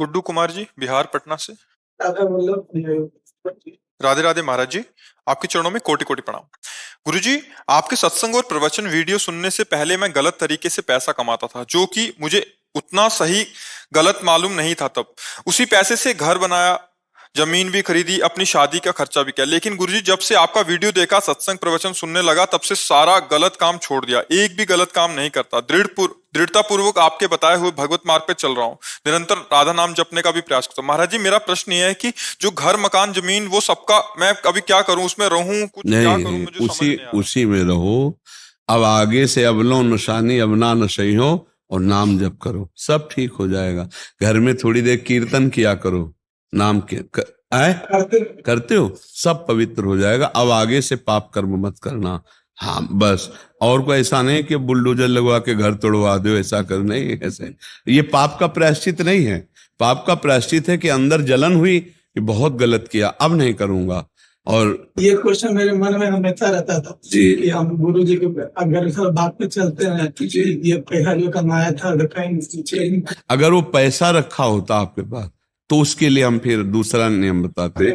गुड्डू कुमार जी, बिहार पटना से। अगर मतलब राधे राधे महाराज जी, आपके चरणों में कोटि कोटि प्रणाम। गुरु जी, आपके सत्संग और प्रवचन वीडियो सुनने से पहले मैं गलत तरीके से पैसा कमाता था, जो कि मुझे उतना सही गलत मालूम नहीं था। तब उसी पैसे से घर बनाया, जमीन भी खरीदी, अपनी शादी का खर्चा भी किया। लेकिन गुरुजी, जब से आपका वीडियो देखा, सत्संग प्रवचन सुनने लगा, तब से सारा गलत काम छोड़ दिया। एक भी गलत काम नहीं करता। दृढ़ता पूर्वक आपके बताए हुए भगवत मार्ग पे चल रहा हूँ। निरंतर राधा नाम जपने का भी प्रयास करता हूँ। महाराज जी, मेरा प्रश्न यह है कि जो घर मकान जमीन वो सबका, मैं अभी क्या करूं? उसमें रहूं, कुछ क्या करूं? नहीं, मुझे समझ उसी नहीं आ रहा। उसी में रहो। अब आगे से अबलो नशानी अबना न सही हो, और नाम जप करो, सब ठीक हो जाएगा। घर में थोड़ी देर कीर्तन किया करो, नाम के करते हो, सब पवित्र हो जाएगा। अब आगे से पाप कर्म मत करना। हाँ बस, और कोई ऐसा नहीं कि बुलडोजर लगवा के घर तोड़वा दो, ऐसा कर नहीं। ऐसे ये पाप का प्रायश्चित नहीं है। पाप का प्रायश्चित है कि अंदर जलन हुई कि बहुत गलत किया, अब नहीं करूंगा। और ये क्वेश्चन मेरे मन में हमेशा रहता था जी कि हम गुरु जी के अगर सर बात पे चलते हैं कि ये पैसा जो कमाया था अगर वो पैसा रखा होता आपके पास, तो उसके लिए हम फिर दूसरा नियम बताते।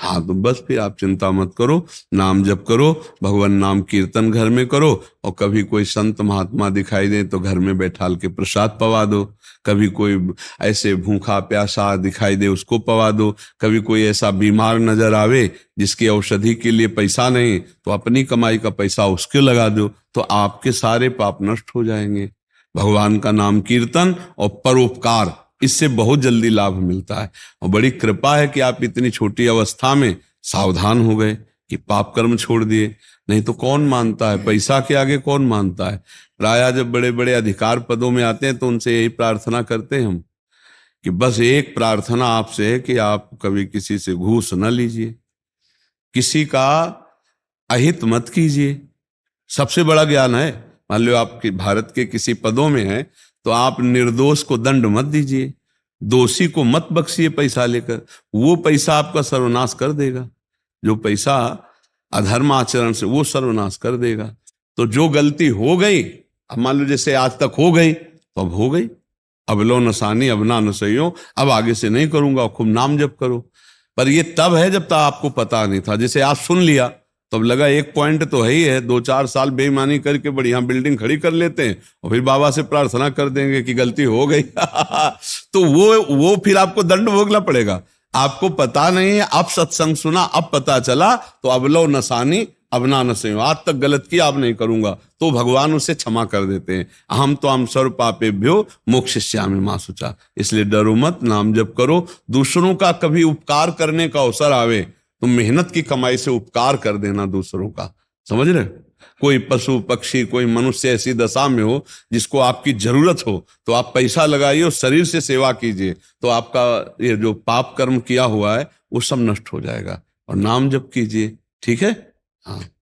हाँ, तो बस फिर आप चिंता मत करो, नाम जप करो, भगवान नाम कीर्तन घर में करो, और कभी कोई संत महात्मा दिखाई दे तो घर में बैठाल के प्रसाद पवा दो। कभी कोई ऐसे भूखा प्यासा दिखाई दे, उसको पवा दो। कभी कोई ऐसा बीमार नजर आवे जिसकी औषधि के लिए पैसा नहीं, तो अपनी कमाई का पैसा उसके लगा दो, तो आपके सारे पाप नष्ट हो जाएंगे। भगवान का नाम कीर्तन और परोपकार, इससे बहुत जल्दी लाभ मिलता है। और बड़ी कृपा है कि आप इतनी छोटी अवस्था में सावधान हो गए कि पाप कर्म छोड़ दिए। नहीं तो कौन मानता है, पैसा के आगे कौन मानता है। राजा जब बड़े बड़े अधिकार पदों में आते हैं तो उनसे यही प्रार्थना करते हैं हम, कि बस एक प्रार्थना आपसे है कि आप कभी किसी से घूस न लीजिए, किसी का अहित मत कीजिए। सबसे बड़ा ज्ञान है। मान लो आप भारत के किसी पदों में हैं, तो आप निर्दोष को दंड मत दीजिए, दोषी को मत बख्शिए पैसा लेकर। वो पैसा आपका सर्वनाश कर देगा। जो पैसा अधर्म आचरण से, वो सर्वनाश कर देगा। तो जो गलती हो गई, अब मान लो जैसे आज तक हो गई, तो अब हो गई। अब लो नसानी अब ना नसइयो, अब आगे से नहीं करूंगा। खूब नाम जप करो। पर ये तब है जब तक आपको पता नहीं था। जैसे आप सुन लिया तो अब लगा एक पॉइंट तो है ही है, 2-4 साल बेईमानी करके बढ़िया बिल्डिंग खड़ी कर लेते हैं, और फिर बाबा से प्रार्थना कर देंगे कि गलती हो गई तो वो फिर आपको दंड भोगना पड़ेगा। आपको पता नहीं है, अब सत्संग सुना, अब पता चला, तो अब लो नसानी अब ना नसइयो, आज तक गलत किया अब नहीं करूंगा, तो भगवान उसे क्षमा कर देते हैं। अहम तो हम सर्व पापेभ्यो मोक्षयिष्यामि मा शुचा। इसलिए डरो मत, नाम जप करो। दूसरों का कभी उपकार करने का अवसर आवे तो मेहनत की कमाई से उपकार कर देना दूसरों का, समझ रहे। कोई पशु पक्षी, कोई मनुष्य ऐसी दशा में हो जिसको आपकी जरूरत हो, तो आप पैसा लगाइए और शरीर से सेवा कीजिए, तो आपका ये जो पाप कर्म किया हुआ है वो सब नष्ट हो जाएगा। और नाम जप कीजिए, ठीक है। हाँ।